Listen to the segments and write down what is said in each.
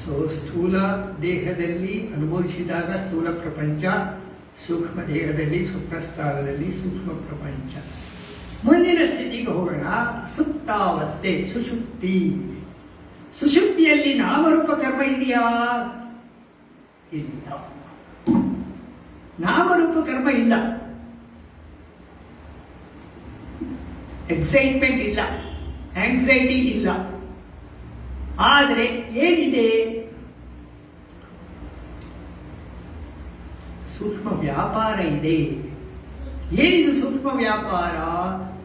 So ಸ್ಥೂಲ ದೇಹದಲ್ಲಿ ಅನುಭವಿಸಿದಾಗ ಸ್ಥೂಲ ಪ್ರಪಂಚ, ಸೂಕ್ಷ್ಮ ದೇಹದಲ್ಲಿ ಸ್ವಪ್ನಸ್ಥಾನದಲ್ಲಿ ಸೂಕ್ಷ್ಮ ಪ್ರಪಂಚ. ಮುಂದಿನ ಸ್ಥಿತಿಗೆ ಹೋಗೋಣ. ಸುಪ್ತಾವಸ್ಥೆ, ಸುಷುಪ್ತಿ. ಸುಷುಪ್ತಿಯಲ್ಲಿ ನಾಮರೂಪ ಕರ್ಮ ಇದೆಯಾ? ಇಲ್ಲ. ನಾಮರೂಪ ಕರ್ಮ ಇಲ್ಲ. ಎಕ್ಸೈಟ್ಮೆಂಟ್ ಇಲ್ಲ, ಆಂಗ್ಸೈಟಿ ಇಲ್ಲ. ಆದರೆ ಏನಿದೆ? ಸೂಕ್ಷ್ಮ ವ್ಯಾಪಾರ ಇದೆ. ಏನಿದು ಸೂಕ್ಷ್ಮ ವ್ಯಾಪಾರ?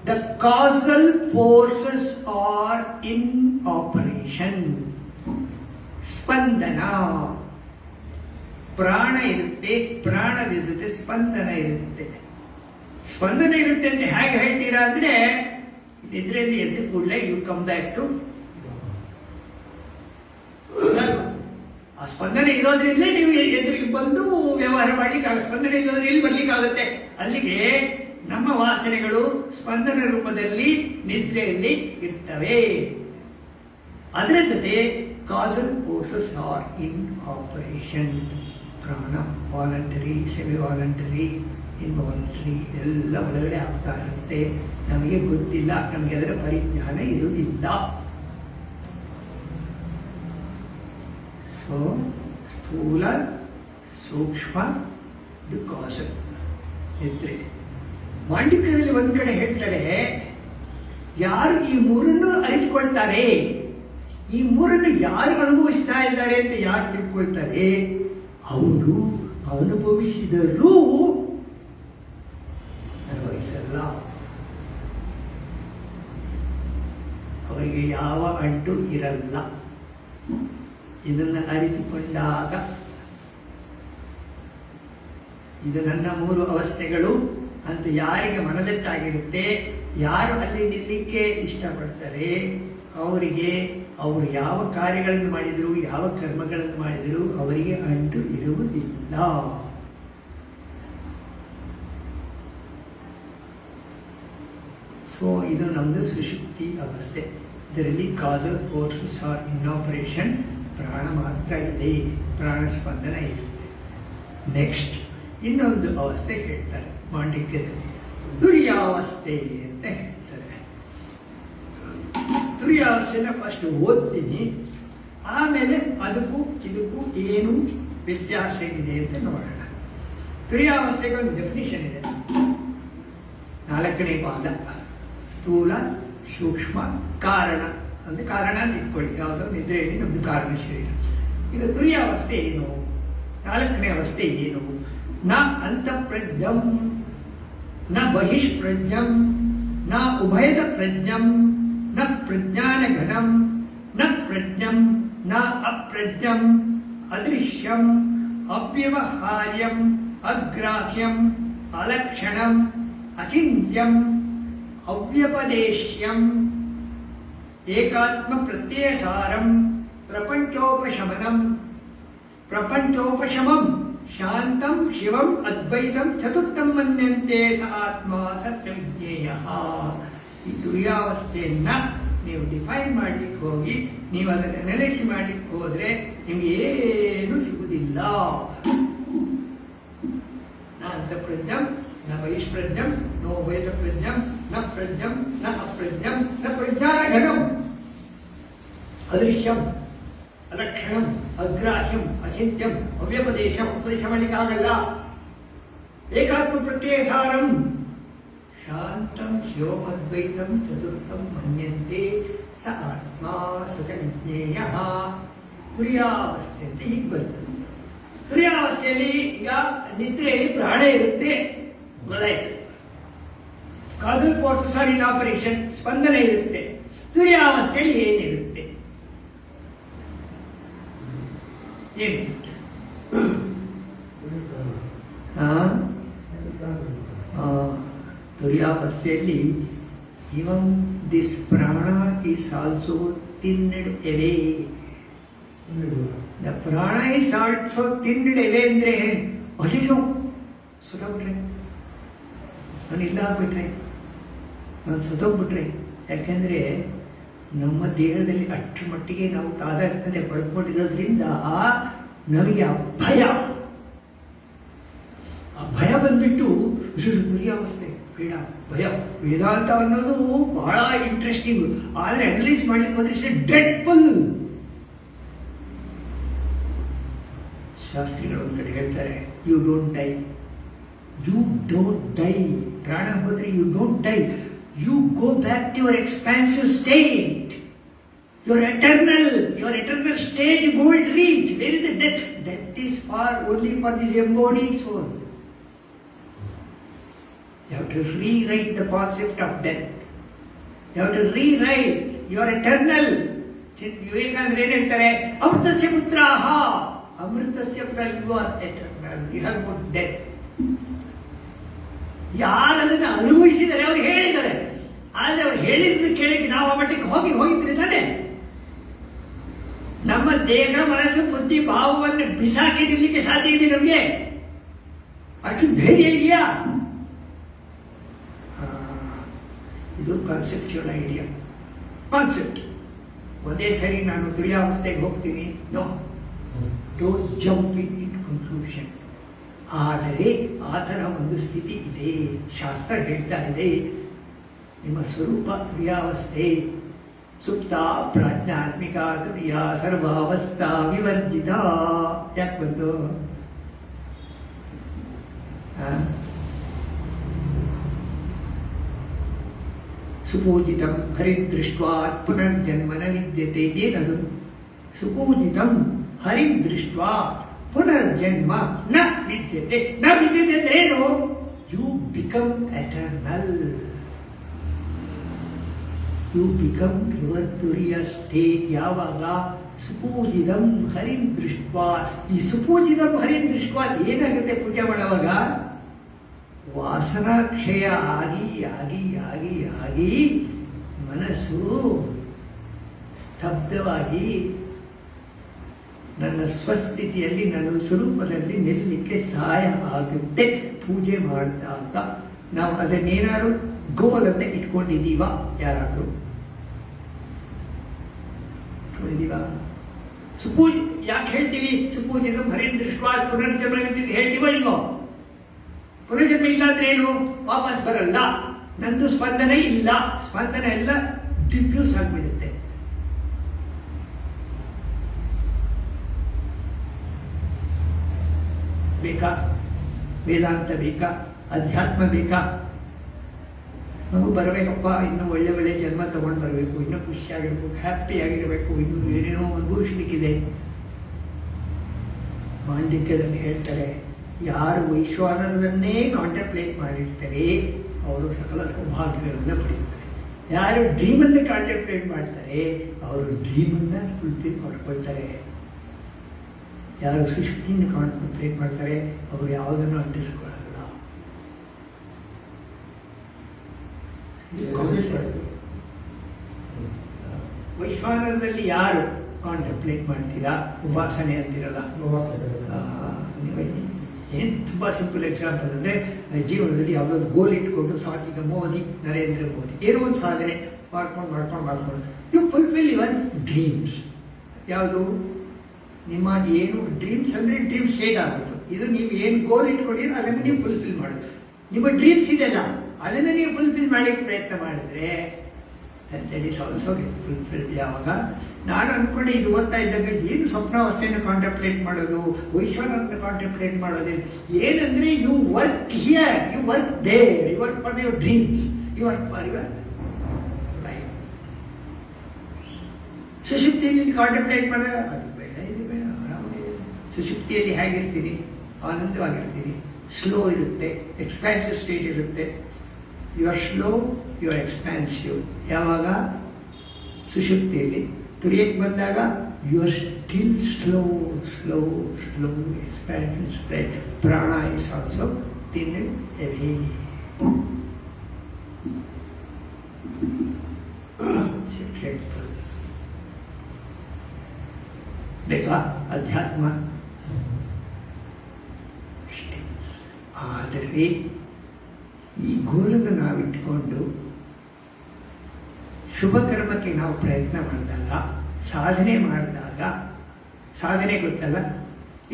The causal forces are in operation. ಸ್ಪಂದನ, ಪ್ರಾಣ ಇರುತ್ತೆ, ಪ್ರಾಣವಿರುತ್ತೆ, ಸ್ಪಂದನ ಇರುತ್ತೆ. ಸ್ಪಂದನ ಇರುತ್ತೆ ಅಂತ ಹೇಗೆ ಹೇಳ್ತೀರಾ ಅಂದ್ರೆ, ನಿದ್ರೆಯಿಂದ ಎದ್ದ ಕೂಡಲೇ ಯು ಕಮ್ ಬ್ಯಾಕ್ ಟು. ಆ ಸ್ಪಂದನೆ ಇರೋದ್ರಿಂದಲೇ ನೀವು ಎದುರಿಗೆ ಬಂದು ವ್ಯವಹಾರ ಮಾಡ್ಲಿಕ್ಕೆ, ಸ್ಪಂದನೆ ಇರೋದ್ರೆ ಇಲ್ಲಿ ಬರ್ಲಿಕ್ಕಾಗುತ್ತೆ. ಅಲ್ಲಿಗೆ ನಮ್ಮ ವಾಸನೆಗಳು ಸ್ಪಂದನ ರೂಪದಲ್ಲಿ ನಿದ್ರೆಯಲ್ಲಿ ಇರ್ತವೆ. ಅದರ ಜೊತೆ causal forces are in operation. ಪ್ರಾಣ ವಾಲಂಟರಿ, ಸೆಮಿ ವಾಲಂಟರಿ, ಇನ್ವಾಲಂಟರಿ ಎಲ್ಲ ಒಳಗಡೆ ಆಗ್ತಾ ಇರುತ್ತೆ. ನಮಗೆ ಗೊತ್ತಿಲ್ಲ, ನಮಗೆ ಅದರ ಪರಿಜ್ಞಾನ ಇರುವುದಿಲ್ಲ. ಸೊ ಸ್ಥೂಲ, ಸೂಕ್ಷ್ಮ, ಇದು ಕಾಸಲ್ ನಿದ್ರೆ. ಮಾಂಡಿಕ್ಯದಲ್ಲಿ ಒಂದ್ ಕಡೆ ಹೇಳ್ತಾರೆ, ಯಾರು ಈ ಮೂರನ್ನು ಅರಿತುಕೊಳ್ತಾರೆ, ಈ ಮೂರನ್ನು ಯಾರು ಅನುಭವಿಸ್ತಾ ಇದ್ದಾರೆ ಅಂತ ಯಾರು ತಿಳ್ಕೊಳ್ತಾರೆ, ಅವರು ಅನುಭವಿಸಿದರೂ ಅನುಭವಿಸಲ್ಲ. ಅವರಿಗೆ ಯಾವ ಅಂಟು ಇರಲ್ಲ. ಇದನ್ನು ಅರಿತುಕೊಂಡಾಗ, ಇದು ನನ್ನ ಮೂರು ಅವಸ್ಥೆಗಳು ಅಂತ ಯಾರಿಗೆ ಮನದಟ್ಟಾಗಿರುತ್ತೆ, ಯಾರು ಅಲ್ಲಿ ನಿಲ್ಲಕ್ಕೆ ಇಷ್ಟಪಡ್ತಾರೆ, ಅವರಿಗೆ ಅವರು ಯಾವ ಕಾರ್ಯಗಳನ್ನು ಮಾಡಿದರು, ಯಾವ ಕರ್ಮಗಳನ್ನು ಮಾಡಿದರು, ಅವರಿಗೆ ಅಂಟು ಇರುವುದಿಲ್ಲ. ಸೊ ಇದು ನಮ್ಮದು ಸುಷುಪ್ತಿ ಅವಸ್ಥೆ. ಇದರಲ್ಲಿ causal forces are in operation. ಪ್ರಾಣ ಮಾತ್ರ ಇದೆ, ಪ್ರಾಣ ಸ್ಪಂದನ ಇರುತ್ತೆ. ನೆಕ್ಸ್ಟ್ ಇನ್ನೊಂದು ಅವಸ್ಥೆ ಹೇಳ್ತಾರೆ ಮಾಂಡಿಕ್ಯದಲ್ಲಿ, ತುರ್ಯಾವಸ್ಥೆ ಅಂತ ಹೇಳ್ತಾರೆ. ತುರ್ಯಾವಸ್ಥೆನ ಫಸ್ಟ್ ಓದ್ತೀನಿ, ಆಮೇಲೆ ಅದಕ್ಕೂ ಇದಕ್ಕೂ ಏನು ವ್ಯತ್ಯಾಸ ಇದೆ ಅಂತ ನೋಡೋಣ. ತುರ್ಯಾವಸ್ಥೆಗೆ ಒಂದು ಡೆಫಿನಿಷನ್ ಇದೆ. 4ನೇ ಪಾದ, ಸ್ಥೂಲ, ಸೂಕ್ಷ್ಮ, ಕಾರಣ. ಅಂದ್ರೆ ಕಾರಣ ಅಂತ ಇಟ್ಕೊಳ್ಳಿ, ಯಾವುದೋ ನಿದ್ರೆಯಲ್ಲಿ ನಮ್ದು ಕಾರಣ ಶರೀರ. ಈಗ ತುರ್ಯಾವಸ್ಥೆ ಏನು? 4ನೇ ಅವಸ್ಥೆ ಏನು? ನ ಅಂತಃಪ್ರಜ್ಞಂ, ನ ಬಹಿಷ್ಪ್ರಜ್ಞಂ, ನ ಉಭಯದ ಪ್ರಜ್ಞಂ, ನ ಪ್ರಜ್ಞಾನಘನಂ, ನ ಪ್ರಜ್ಞಂ, ನ ಅಪ್ರಜ್ಞಂ, ಅದೃಶ್ಯಂ, ಅವ್ಯವಹಾರ್ಯಂ, ಅಗ್ರಾಹ್ಯಂ, ಅಲಕ್ಷಣಂ, ಅಚಿಂತ್ಯಂ, ಅವ್ಯಪದೇಶ್ಯಂ, ಏಕಾತ್ಮ ಪ್ರತ್ಯಯಸಾರಂ, ಪ್ರಪಂಚೋಪಶಮನಂ, ಪ್ರಪಂಚೋಪಶಮಂ, ಶಾಂತಂ ಶಿವಂ ಅದ್ವೈತಂ ಚತುರ್ಥಂ ಮನ್ಯಂತೆ ಸ ಆತ್ಮ ಸತ್ಯವಿಜ್ಞೇಯಃ. ಈ ತುರ್ಯಾವಸ್ಥೆಯನ್ನ ನೀವು ಡಿಫೈನ್ ಮಾಡ್ಲಿಕ್ಕೆ ಹೋಗಿ, ನೀವು ಅದನ್ನು ಅನಲೈಸ್ ಮಾಡ್ಲಿಕ್ಕೆ ಹೋದ್ರೆ ನಿಮ್ಗೆ ಏನು ಸಿಗುವುದಿಲ್ಲ. ನ ಅಂತಃಪ್ರಜ್ಞಂ, ನ ಬಹಿಷ್ಪ್ರಜ್ಞಂ, ನೋ ವೇದ ಪ್ರಜ್ಞಂ, ನ ಪ್ರಜ್ಞಂ, ನ ಅಪ್ರಜ್ಞಂ, ನ ಪ್ರಜ್ಞಾನಘನಂ, ಅದೃಶ್ಯಂ, ಅಲಕ್ಷಣಂ, ಅಗ್ರಾಹ್ಯಂ, ಅಚಿಂತ್ಯಂ, ಅವ್ಯಪದೇಶಂ. ಉಪದೇಶ ಮಾಡಲಿಕ್ಕಾಗಲ್ಲ. ಏಕಾತ್ಮ ಪ್ರತ್ಯಯಸಾರಂ, ಶಾಂತಂ ಶಿವಂ ಅದ್ವೈತಂ ಚತುರ್ಥಂ ಮನ್ಯಂತೆ ಸ ಆತ್ಮ ಸಚ ವಿಜ್ಞೇಯಃ. ತುರ್ಯಾವಸ್ಥೆ ಅಂತ ಹೀಗೆ ಬರ್ತದೆ. ತುರ್ಯಾವಸ್ಥೆಯಲ್ಲಿ ಈಗ ನಿದ್ರೆಯಲ್ಲಿ ಪ್ರಾಣ ಇರುತ್ತೆ, ಮಲ ಇರುತ್ತೆ, causal forces are in operation, ಸ್ಪಂದನ ಇರುತ್ತೆ. ತುರ್ಯಾವಸ್ಥೆಯಲ್ಲಿ ಏನಿರುತ್ತೆ? ಏನಿರುತ್ತೆ? ತುರ್ಯಾವಸ್ಥೆಯಲ್ಲಿ even this prana is also thinned away. The prana is also thinned away ಅಂದ್ರೆ, ಅಯ್ಯೋ ಸತ್ತೋಗ್ಬಿಟ್ರೆ, ನಾನು ಇಲ್ಲ ಆಗ್ಬಿಟ್ರೆ, ನಾನು ಸತ್ತೋಗ್ಬಿಟ್ರೆ. ಯಾಕೆಂದ್ರೆ ನಮ್ಮ ದೇಹದಲ್ಲಿ ಅಷ್ಟರ ಮಟ್ಟಿಗೆ ನಾವು ತಾದಾತ್ಮ್ಯತೆ ಪಡ್ಕೊಂಡಿರೋದ್ರಿಂದ ನಮಗೆ ಆ ಭಯ ಬಂದ್ಬಿಟ್ಟು ತುರಿಯಾವಸ್ಥೆ ಬೇಡ, ಭಯ. ವೇದಾಂತ ಅನ್ನೋದು ಬಹಳ ಇಂಟ್ರೆಸ್ಟಿಂಗ್, ಆದರೆ ಅನಲೈಸ್ ಮಾಡ್ಲಿಕ್ಕೆ ಹೋದ್ರೆ ಇಟ್ಸ್ ಡೆಡ್ಫುಲ್. ಶಾಸ್ತ್ರಿಗಳು ಒಂದು ಕಡೆ ಹೇಳ್ತಾರೆ, you don't die, you don't die. ಪ್ರಾಣ ಹೋದ್ರೆ you don't die, you go back to your expansive state. Your eternal state you won't reach. Where is the death? Death is only for this embodied soul. You have to rewrite the concept of death. You have to rewrite. You are eternal. ವಿವೇಕಾನಂದರು ಏನು ಹೇಳ್ತಾರೆ? ಅಮೃತಸ್ಯ ಪುತ್ರಾಹ, ಅಮೃತಸ್ಯ ಪುತ್ರ, you are eternal. You have got death. ಯಾರು ಅದನ್ನು ಅನುಭವಿಸಿದರೆ ಅವ್ರು ಹೇಳಿದ್ದಾರೆ. ಆದರೆ ಅವ್ರು ಹೇಳಿದ್ದು ಕೇಳಿಕ್ಕೆ ನಾವು ಆ ಮಟ್ಟಿಗೆ ಹೋಗಿದ್ರೆ ತಾನೆ. ನಮ್ಮ ದೇಹ, ಮನಸ್ಸು, ಬುದ್ಧಿ, ಭಾವವನ್ನು ಬಿಸಾಕಿ ನಿಲ್ಲಕ್ಕೆ ಸಾಧ್ಯ ಇದೆ ನಮಗೆ? ಅಷ್ಟು ಧೈರ್ಯ ಇದೆಯಾ? ಇದು ಕಾನ್ಸೆಪ್ಚುವಲ್ ಐಡಿಯಾ, ಕಾನ್ಸೆಪ್ಟ್. ಒಂದೇ ಸರಿ ನಾನು ತುರಿಯಾವಸ್ಥೆಗೆ ಹೋಗ್ತೀನಿ, no, don't jump in conclusion. ಆದರೆ ಆ ಥರ ಒಂದು ಸ್ಥಿತಿ ಇದೆ. ಶಾಸ್ತ್ರ ಹೇಳ್ತಾ ಇದೆ, ನಿಮ್ಮ ಸ್ವರೂಪ ತುರಿಯಾವಸ್ಥೆ. ಸುಪ್ತ ಪ್ರಾಜ್ಞಾತ್ಮಿಕ ತುರಿಯ ಸರ್ವಾವಸ್ಥಾ ವಿವರ್ಜಿತ. ಯಾಕೆ ಬಂತು? ಸುಪೂಜಿತಂ ಹರಿದೃಷ್ಟ್ವಾ ಪುನರ್ಜನ್ಮ ನ ವಿದ್ಯತೆ. ಏನದು? ಸುಪೂಜಿತಂ ಹರಿದೃಷ್ಟ್ವಾ ಪುನರ್ಜನ್ಮ ನ ವಿದ್ಯತೆ. ನ ವಿದ್ಯತೆ ಅಂದ್ರೆ ಏನು? You become eternal. You become your turiya state. ಯಾವಾಗ? ಸುಪೂಜಿತಂ ಹರಿಂ ದೃಷ್ಟ್ವಾ. ಈ ಸುಪೂಜಿತಂ ಹರಿಂ ದೃಷ್ಟ್ವಾ ಏನಾಗುತ್ತೆ ಪೂಜೆ ಮಾಡುವಾಗ? ವಾಸನಾ ಕ್ಷಯ ಆಗಿ ಆಗಿ ಆಗಿ ಆಗಿ ಮನಸ್ಸು ಸ್ತಬ್ಧವಾಗಿ ನನ್ನ ಸ್ವಸ್ಥಿತಿಯಲ್ಲಿ, ನನ್ನ ಸ್ವರೂಪದಲ್ಲಿ ನಿಲ್ಲಲಿಕ್ಕೆ ಸಹಾಯ ಆಗುತ್ತೆ ಪೂಜೆ ಮಾಡಿದಾಗ. ನಾವು ಅದನ್ನೇನಾದ್ರು ಗೋಲಂತ ಇಟ್ಕೊಂಡಿದ್ದೀವ? ಯಾರಾದರೂ ಇಟ್ಕೊಂಡಿದ್ದೀವ? ಸುಪೂಜಿ ಯಾಕೆ ಹೇಳ್ತೀವಿ? ಸುಪೂಜಿತ ಹರಿದೃಷ್ಟ್ವಾ ಪುನರ್ಜನ್ಮ ಹೇಳ್ತೀವ ಇಲ್ವೋ? ಪುನರ್ಜನ್ಮ ಇಲ್ಲ ಅಂದ್ರೆ ಏನು? ವಾಪಸ್ ಬರಲ್ಲ. ನಂದು ಸ್ಪಂದನೆ ಇಲ್ಲ. ಸ್ಪಂದನೆ ಎಲ್ಲ ಡಿಫ್ಯೂಸ್ ಆಗಿಬಿಡುತ್ತೆ. ಬೇಕಾ? ವೇದಾಂತ ಬೇಕಾ? ಅಧ್ಯಾತ್ಮ ಬೇಕಾ? ನಾವು ಬರಬೇಕಪ್ಪ, ಇನ್ನೂ ಒಳ್ಳೆ ಒಳ್ಳೆ ಜನ್ಮ ತಗೊಂಡು ಬರಬೇಕು, ಇನ್ನೂ ಖುಷಿಯಾಗಿರ್ಬೇಕು, ಹ್ಯಾಪಿ ಆಗಿರಬೇಕು, ಇನ್ನೂ ಏನೇನೋ ಅನುಭವಿಸ್ಲಿಕ್ಕಿದೆ. ಮಾಂಡಿಕ್ಯದಲ್ಲಿ ಹೇಳ್ತಾರೆ, ಯಾರು ವೈಶ್ವಾನರನ್ನೇ ಕಾಂಟೆಂಪ್ಲೇಟ್ ಮಾಡಿರ್ತಾರೆ ಅವರು ಸಕಲ ಸೌಭಾಗ್ಯಗಳನ್ನು ಪಡೆಯುತ್ತಾರೆ. ಯಾರು ಡ್ರೀಮನ್ನು ಕಾಂಟೆಂಪ್ಲೇಟ್ ಮಾಡ್ತಾರೆ ಅವರು ಡ್ರೀಮನ್ನು ಫುಲ್ಫಿಲ್ ಮಾಡ್ಕೊಳ್ತಾರೆ. ಯಾರು ಸುಶುದ್ಧಿಯನ್ನು ಕಾಂಟೆಂಪ್ಲೇಟ್ ಮಾಡ್ತಾರೆ ಅವರು ಯಾವುದನ್ನು ಅಂಟಿಸಿಕೊಳ್ಳಲ್ಲ. ವೈಶ್ವಾನರದಲ್ಲಿ ಯಾರು ಕಾಂಟೆಂಪ್ಲೇಟ್ ಮಾಡ್ತೀರಾ? ಉಪಾಸನೆ ಅಂತಿರಲ್ಲ, ಏನು ತುಂಬ ಸಿಂಪಲ್ ಎಕ್ಸಾಂಪಲ್ ಅಂದರೆ, ಜೀವನದಲ್ಲಿ ಯಾವುದಾದ್ರು ಗೋಲ್ ಇಟ್ಕೊಂಡು ಸಾಕಿದ ಮೋದಿ, ನರೇಂದ್ರ ಮೋದಿ ಏನೋ ಒಂದು ಸಾಧನೆ ಮಾಡ್ಕೊಂಡು ಯು ಫುಲ್ಫಿಲ್ ಯುವರ್ ಡ್ರೀಮ್ಸ್. ಯಾವುದು? ನಿಮ್ಮ ಏನು ಡ್ರೀಮ್ಸ್ ಅಂದರೆ ಡ್ರೀಮ್ ಸ್ಟೇಟ್ ಆಗುತ್ತೆ. ಇದು ನೀವು ಏನು ಗೋಲ್ ಇಟ್ಕೊಂಡಿರೋ ಅದನ್ನು ನೀವು ಫುಲ್ಫಿಲ್ ಮಾಡೋದು. ನಿಮ್ಮ ಡ್ರೀಮ್ಸ್ ಇದೆಯಲ್ಲ ಅದನ್ನು ನೀವು ಫುಲ್ಫಿಲ್ ಮಾಡಲಿಕ್ಕೆ ಪ್ರಯತ್ನ ಮಾಡಿದ್ರೆ that is also get fulfilled. ಯಾವಾಗ ನಾನು ಅಂದ್ಕೊಂಡೆ ಇದು ಓದ್ತಾ ಇದ್ದಾಗ ಏನು ಸ್ವಪ್ನಾವಸ್ಥೆಯನ್ನು ಕಾಂಟೆಂಪ್ಲೇಟ್ ಮಾಡೋದು, ವೈಶ್ವರನ್ನು ಕಾಂಟೆಂಪ್ಲೇಟ್ ಮಾಡೋದು ಏನಂದ್ರೆ you work here, you work there, you work for your dreams, you work for your life. ಸುಶುಪ್ತಿಯಲ್ಲಿ ಕಾಂಟೆಂಪ್ಲೇಟ್ ಮಾಡೋದು ಅದು ಬೇಡ, ಇದು ಬೇಡ, ಆರಾಮಾಗಿದೆ. ಸುಶುಪ್ತಿಯಲ್ಲಿ ಹೇಗಿರ್ತೀನಿ? ಆನಂದವಾಗಿರ್ತೀನಿ. ಸ್ಲೋ ಇರುತ್ತೆ, ಎಕ್ಸ್ಪ್ಯಾನ್ಸಿವ್ ಸ್ಟೇಟ್ ಇರುತ್ತೆ. You are slow, you are expansive. ಯಾವಾಗ? ಸುಶುಪ್ತಿಯಲ್ಲಿ. ತುರಿಯಕ್ಕೆ ಬಂದಾಗ you are still slow slow slow, expansion, spread. Prana is also thin and heavy. ಬೇಕಾ ಅಧ್ಯಾತ್ಮ? ಆದರೆ ಈ ಗೋಲನ್ನು ನಾವಿಟ್ಕೊಂಡು ಶುಭ ಕರ್ಮಕ್ಕೆ ನಾವು ಪ್ರಯತ್ನ ಮಾಡಿದಾಗ, ಸಾಧನೆ ಮಾಡಿದಾಗ, ಸಾಧನೆ ಗೊತ್ತಲ್ಲ,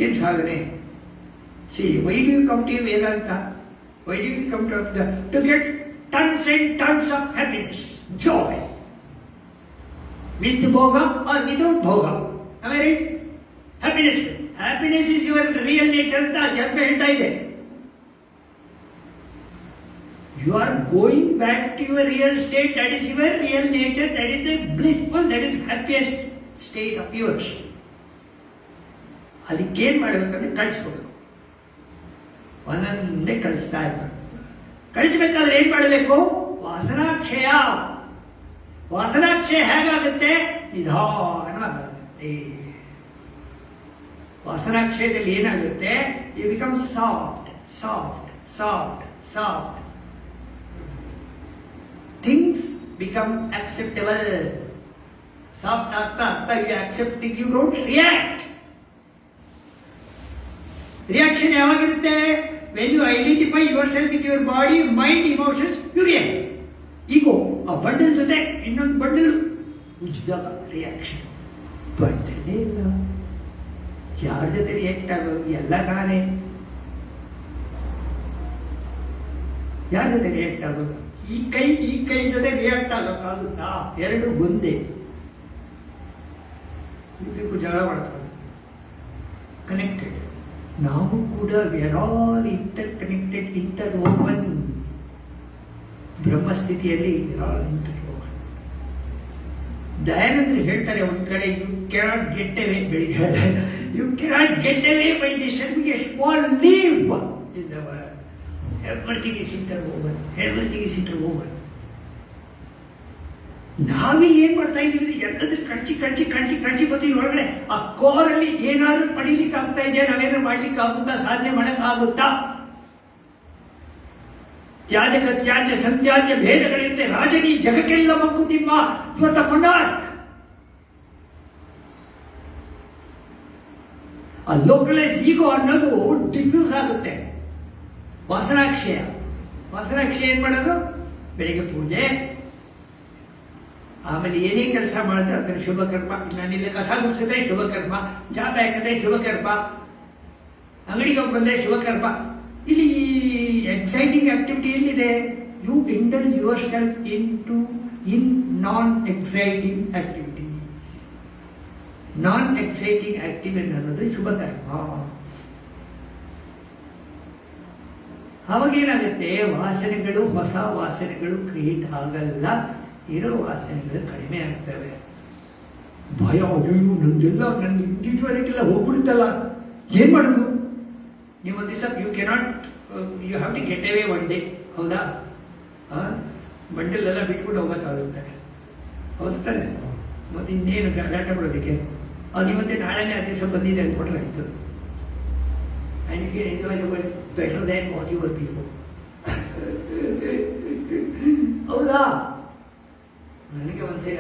ಏನು ಸಾಧನೆ? See, why do you come to Vedanta? Why do you come to get tons and tons of happiness, joy, with bhoga or without bhoga. Am I right? Happiness. Happiness is your real nature ಅಂತ ಅಧ್ಯಾತ್ಮ ಹೇಳ್ತಾ ಇದೆ. You are going back to your real state, that is your real nature, that is the blissful, that is happiest state of yours. ಅದಕ್ಕೇನು ಮಾಡಬೇಕಂದ್ರೆ ಕಳಿಸ್ಬೇಕು, ಒಂದೊಂದೇ ಕಳಿಸ್ತಾ ಇರ್ಬೇಕು. ಕಳಿಸ್ಬೇಕಾದ್ರೆ ಏನ್ ಮಾಡಬೇಕು? ವಾಸನಾಕ್ಷಯ. ವಾಸನಾಕ್ಷಯ ಹೇಗಾಗುತ್ತೆ? ನಿಧಾನವಾಗುತ್ತೆ. ವಾಸನಾಕ್ಷಯದಲ್ಲಿ ಏನಾಗುತ್ತೆ? You become soft, soft, soft, soft. Things become acceptable. Soft ಆಗ್ತಾ ಆಗ್ತಾ you accept thing, you don't react. Reaction ಯಾವಾಗಿರುತ್ತೆ? When you identify yourself with your body, mind, emotions, you react. Ego, ಆ ಬಂಡಲ್ ಜೊತೆ ಇನ್ನೊಂದು ಬಂಡಲ್ ಉಜ್ಜಿದಾಗ ರಿಯಾಕ್ಷನ್. ಬಂಡಲೇ ಇಲ್ಲ. ಯಾರ ಜೊತೆ react ಆಗೋದು? ಎಲ್ಲ ನಾನೇ. ಯಾರ ಜೊತೆ ರಿಯಾಕ್ಟ್ ಆಗೋದು? ಈ ಕೈ ಜೊತೆ ರಿಯಾಕ್ಟ್ ಆಗೋಕ್ಕಾಗುತ್ತಾ? ಎರಡು ಒಂದೇ. ಇದಕ್ಕೂ ಜಗಳ ಮಾಡ್ತಾರೆ. ಕನೆಕ್ಟೆಡ್. ನಾವು ಕೂಡ we are all interconnected, interwoven. ಬ್ರಹ್ಮಸ್ಥಿತಿಯಲ್ಲಿ we are all interwoven. ದಯಾನಂದರು ಹೇಳ್ತಾರೆ ಒಂದು ಕಡೆ, ಯು ಕೆನಾಟ್ ಗೆಟ್ ಅವೇ, ಬೆಳಿಗ್ಗೆ you cannot get away by disturbing a small leaf in the world. Everything is interwoven, everything is interwoven. ನಾವೀಗ ಏನ್ ಮಾಡ್ತಾ ಇದೀವಿ? ಎಲ್ಲದ್ರ ಕಳ್ಚಿ ಬರ್ತೀವಿ ಒಳಗಡೆ. ಆ ಕೋರಲ್ಲಿ ಏನಾದ್ರೂ ಪಡಿಲಿಕ್ಕೆ ಆಗ್ತಾ ಇದೆಯಾ? ನಾವೇನಾದ್ರು ಮಾಡ್ಲಿಕ್ಕೆ ಆಗುತ್ತಾ? ಸಾಧನೆ ಮಾಡಕ್ ಆಗುತ್ತಾ? ತ್ಯಾಜಕ ತ್ಯಾಜ್ಯ ಸಂತ್ಯಾಜ್ಯ ಭೇದಗಳಿಂದ ರಾಜನಿ ಜಗಕ್ಕೆಲ್ಲ ಮಂಕುತಿಮ್ಮ ಇವತ್ತ ಮೊಂಡಾರ್ಕ್. ಆ ಲೋಕಲೈಸ್ ಈಗೋ ಅನ್ನೋದು ಡಿಫ್ಯೂಸ್ ಆಗುತ್ತೆ. ವಾಸನಾಕ್ಷಯ ಏನ್ ಮಾಡೋದು? ಬೆಳಿಗ್ಗೆ ಪೂಜೆ, ಆಮೇಲೆ ಏನೇ ಕೆಲಸ ಮಾಡಿದ್ರೆ ಅದರ ಶುಭ ಕರ್ಮ. ನಾನಿಲ್ಲಿ ಕಸ ಗುಡಿಸಿದ್ರೆ ಶುಭ ಕರ್ಮ, ಜಾಬ್ ಹಾಕಿದ್ರೆ ಶುಭ ಕರ್ಮ, ಅಂಗಡಿಗೆ ಹೋಗಿ ಬಂದ್ರೆ ಶುಭ ಕರ್ಮ. ಇಲ್ಲಿ ಎಕ್ಸೈಟಿಂಗ್ ಆಕ್ಟಿವಿಟಿ ಎಲ್ಲಿದೆ? You indulge yourself in non exciting activity. Non exciting activity ಅನ್ನೋದು ಶುಭ ಕರ್ಮ. ಅವಾಗೇನಾಗುತ್ತೆ? ವಾಸನೆಗಳು, ಹೊಸ ವಾಸನೆಗಳು ಕ್ರಿಯೇಟ್ ಆಗಲ್ಲ, ಇರೋ ವಾಸನೆಗಳು ಕಡಿಮೆ ಆಗ್ತವೆ. ಭಯ, ಅಯ್ಯೋ ನಂದೆಲ್ಲ ನನ್ನ ಇಂಡಿವಿಜುವಾಲಿಟಿ ಎಲ್ಲ ಹೋಗ್ಬಿಡುತ್ತಲ್ಲ, ಏನ್ ಮಾಡೋದು? ನೀವು ಒಂದು ದಿವಸ you cannot, you have to get away one day. ಹೌದಾ? ಬಂಡಲೆಲ್ಲ ಬಿಟ್ಕೊಂಡು ಹೋಗೋಕ್ಕಾಗುತ್ತೆ. ಹೌದು ತಾನೆ? ಮತ್ತೆ ಇನ್ನೇನು ಗಲಾಟ ಮಾಡೋದಕ್ಕೆ? ಅದು ಇವತ್ತೇ ನಾಳೆನೇ ಆ ದಿವಸ ಬಂದಿದೆ ಅಂದ್ಕೊಂಡ್ರೆ ಆಯ್ತು. And you can enjoy the world better than what you were before. ಹೌದಾ? ನನಗೆ ಒಂದ್ಸರಿ